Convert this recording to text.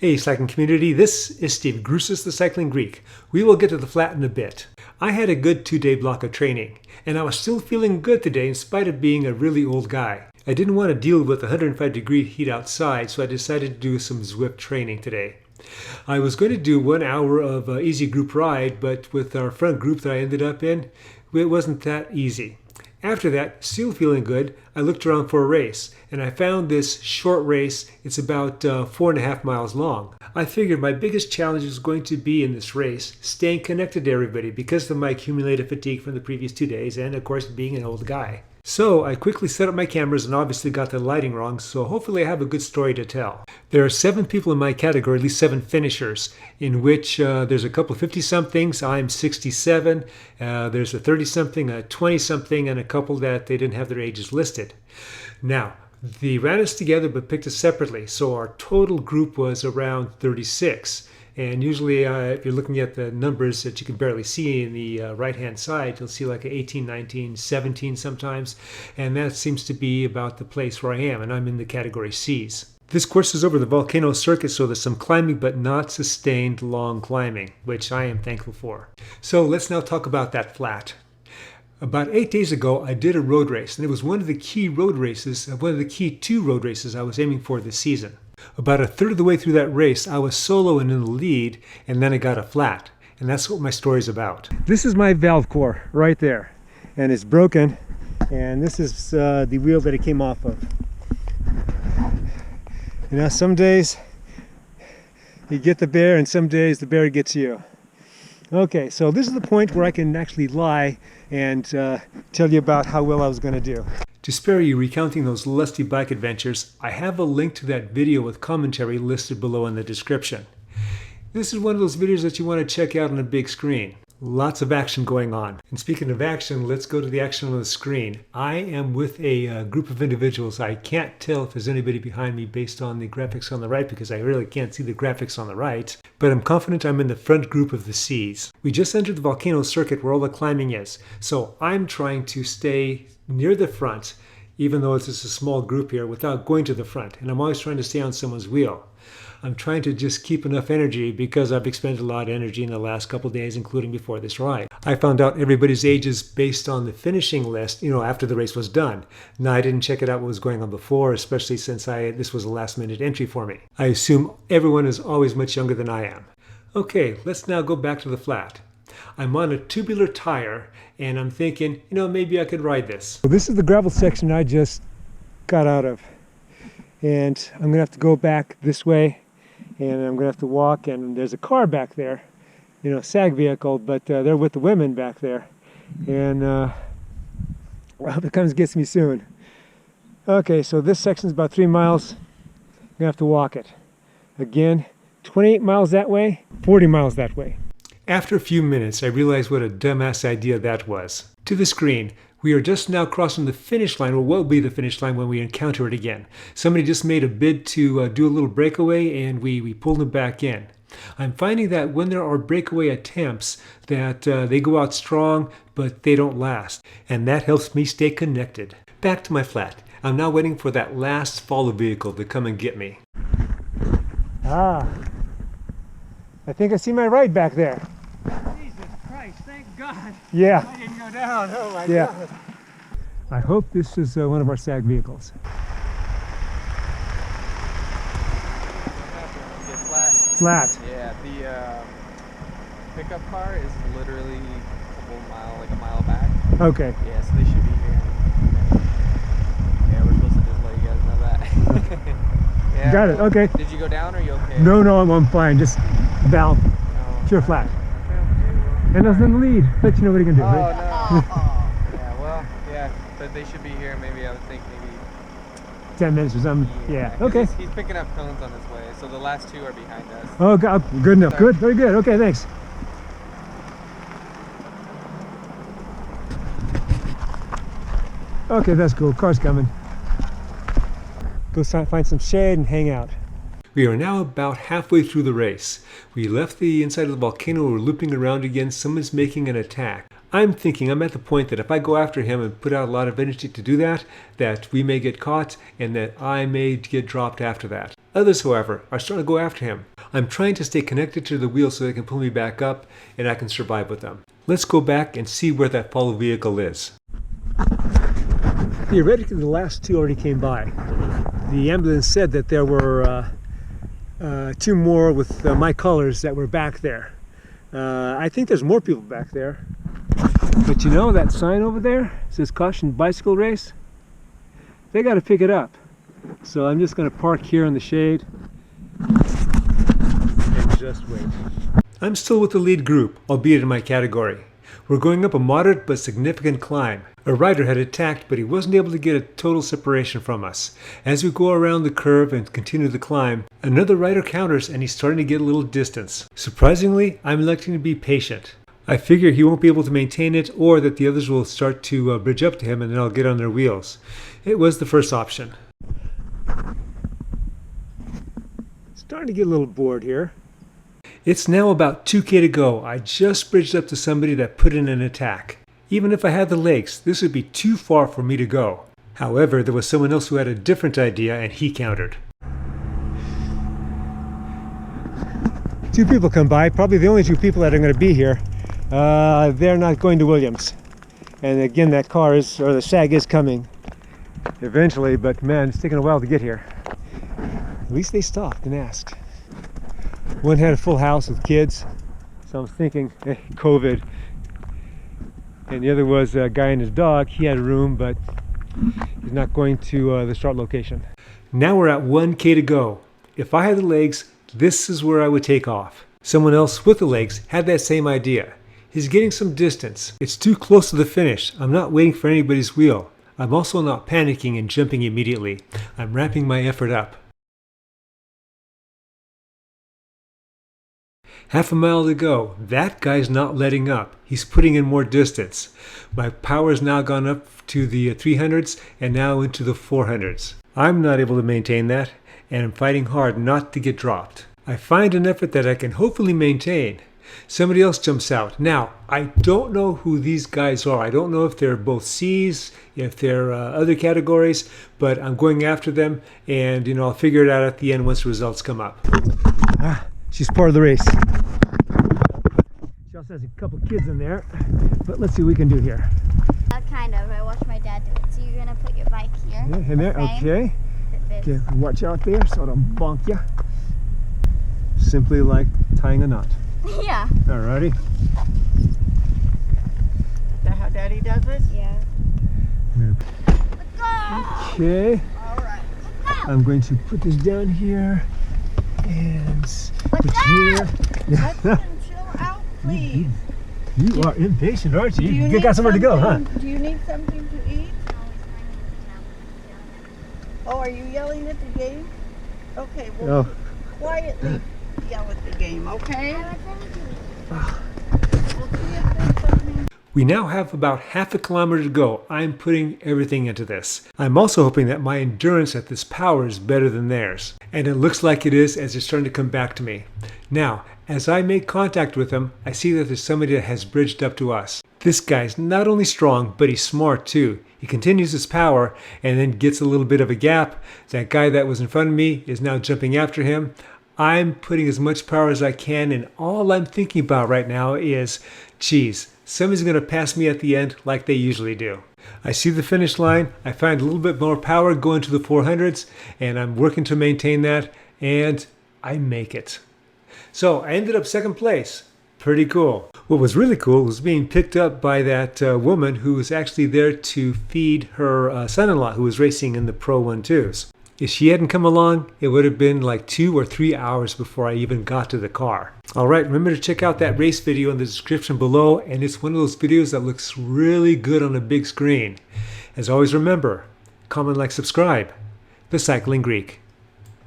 Hey cycling community, this is Steve Grusis, the Cycling Greek. We will get to the flat in a bit. I had a good 2-day block of training, and I was still feeling good today in spite of being a really old guy. I didn't want to deal with 105-degree heat outside, so I decided to do some Zwift training today. I was going to do 1 hour of easy group ride, but with our front group that I ended up in, it wasn't that easy. After that, still feeling good, I looked around for a race, and I found this short race. It's about 4.5 miles long. I figured my biggest challenge was going to be in this race, staying connected to everybody because of my accumulated fatigue from the previous 2 days, and of course being an old guy. So I quickly set up my cameras and obviously got the lighting wrong, so hopefully I have a good story to tell. There are 7 people in my category, at least 7 finishers, in which there's a couple of 50-somethings, I'm 67, there's a 30-something, a 20-something, and a couple that they didn't have their ages listed. Now, they ran us together but picked us separately, so our total group was around 36. And usually if you're looking at the numbers that you can barely see in the right-hand side, you'll see like 18, 19, 17 sometimes. And that seems to be about the place where I am, and I'm in the category C's. This course is over the volcano circuit, so there's some climbing but not sustained long climbing, which I am thankful for. So let's now talk about that flat. About 8 days ago, I did a road race, and it was one of the key 2 road races I was aiming for this season. About a third of the way through that race, I was solo and in the lead, and then I got a flat. And that's what my story's about. This is my valve core right there, and it's broken, and this is the wheel that it came off of. You know, some days you get the bear, and some days the bear gets you. Okay, so this is the point where I can actually lie and tell you about how well I was going to do. To spare you recounting those lusty bike adventures, I have a link to that video with commentary listed below in the description. This is one of those videos that you want to check out on a big screen. Lots of action going on. And speaking of action, let's go to the action on the screen. I am with a group of individuals. I can't tell if there's anybody behind me based on the graphics on the right because I really can't see the graphics on the right. But I'm confident I'm in the front group of the C's. We just entered the volcano circuit where all the climbing is. So I'm trying to stay near the front, even though it's just a small group here, without going to the front. And I'm always trying to stay on someone's wheel. I'm trying to just keep enough energy because I've expended a lot of energy in the last couple of days, including before this ride. I found out everybody's ages based on the finishing list, after the race was done. Now, I didn't check it out what was going on before, especially since this was a last-minute entry for me. I assume everyone is always much younger than I am. Okay, let's now go back to the flat. I'm on a tubular tire, and I'm thinking, maybe I could ride this. So this is the gravel section I just got out of. And I'm going to have to go back this way, and I'm going to have to walk, and there's a car back there, SAG vehicle, but they're with the women back there. And I hope it comes and gets me soon. Okay, so this section's about 3 miles. I'm going to have to walk it. Again, 28 miles that way, 40 miles that way. After a few minutes, I realized what a dumbass idea that was. To the screen, we are just now crossing the finish line, or what will be the finish line when we encounter it again. Somebody just made a bid to do a little breakaway, and we pulled them back in. I'm finding that when there are breakaway attempts, that they go out strong, but they don't last. And that helps me stay connected. Back to my flat. I'm now waiting for that last follow vehicle to come and get me. I think I see my ride back there. Jesus Christ, thank God. Yeah. I didn't go down. Oh my God. I hope this is one of our SAG vehicles. Flat. Yeah, the pickup car is literally a mile back. Okay. Yeah, so they should be here. Yeah, we're supposed to just let you guys know that. Yeah, got it, okay. Did you go down or are you okay? No, I'm fine. Just valve. Pure flat. And I was in the lead. Let you know what you can do. Oh, right? no. Yeah, well, yeah, but they should be here maybe, I would think maybe 10 minutes or something. Yeah. Okay. He's picking up cones on his way, so the last 2 are behind us. Oh, God. Good enough. Sorry. Good. Very good. Okay, thanks. Okay, that's cool. Car's coming. Go find some shade and hang out. We are now about halfway through the race. We left the inside of the volcano, we're looping around again, someone's making an attack. I'm thinking, I'm at the point that if I go after him and put out a lot of energy to do that, that we may get caught and that I may get dropped after that. Others, however, are starting to go after him. I'm trying to stay connected to the wheels so they can pull me back up and I can survive with them. Let's go back and see where that follow vehicle is. Theoretically, the last two already came by. The ambulance said that there were two more with my colors that were back there. I think there's more people back there. But you know that sign over there says caution bicycle race? They got to pick it up. So I'm just going to park here in the shade and just wait. I'm still with the lead group, albeit in my category. We're going up a moderate but significant climb. A rider had attacked, but he wasn't able to get a total separation from us. As we go around the curve and continue the climb, another rider counters and he's starting to get a little distance. Surprisingly, I'm electing to be patient. I figure he won't be able to maintain it, or that the others will start to bridge up to him and then I'll get on their wheels. It was the first option. Starting to get a little bored here. It's now about 2K to go. I just bridged up to somebody that put in an attack. Even if I had the legs, this would be too far for me to go. However, there was someone else who had a different idea and he countered. Two people come by, probably the only two people that are going to be here. They're not going to Williams. And again, that car is, or the SAG is coming eventually, but man, it's taking a while to get here. At least they stopped and asked. One had a full house with kids, so I'm thinking COVID. And the other was a guy and his dog. He had a room, but he's not going to the start location. Now we're at 1K to go. If I had the legs, this is where I would take off. Someone else with the legs had that same idea. He's getting some distance. It's too close to the finish. I'm not waiting for anybody's wheel. I'm also not panicking and jumping immediately. I'm ramping my effort up. Half a mile to go. That guy's not letting up. He's putting in more distance. My power's now gone up to the 300s and now into the 400s. I'm not able to maintain that, and I'm fighting hard not to get dropped. I find an effort that I can hopefully maintain. Somebody else jumps out. Now, I don't know who these guys are. I don't know if they're both C's, if they're other categories, but I'm going after them, and I'll figure it out at the end once the results come up. She's part of the race. She also has a couple kids in there, but let's see what we can do here. Kind of. I watched my dad do it. So you're gonna put your bike here. Yeah, in there. Okay. Okay. Watch out there, so I don't bonk you. Simply like tying a knot. Yeah. Alrighty. Is that how Daddy does it? Yeah. Let's go. Okay. All right. I'm going to put this down here and put it here. Let's chill out, please. You are impatient, aren't you? Do You need got somewhere to go, huh? Do you need something to eat? Oh, are you yelling at the game? Okay, well, quietly yell at the game, okay? We now have about half a kilometer to go. I'm putting everything into this. I'm also hoping that my endurance at this power is better than theirs. And it looks like it is, as it's starting to come back to me. Now, as I make contact with him, I see that there's somebody that has bridged up to us. This guy's not only strong, but he's smart too. He continues his power and then gets a little bit of a gap. That guy that was in front of me is now jumping after him. I'm putting as much power as I can, and all I'm thinking about right now is, geez, somebody's going to pass me at the end like they usually do. I see the finish line. I find a little bit more power going to the 400s, and I'm working to maintain that, and I make it. So I ended up second place. Pretty cool. What was really cool was being picked up by that woman who was actually there to feed her son-in-law who was racing in the Pro 1-2s. If she hadn't come along, it would have been like 2 or 3 hours before I even got to the car. All right, remember to check out that race video in the description below, and it's one of those videos that looks really good on a big screen. As always, remember, comment, like, subscribe. The Cycling Greek.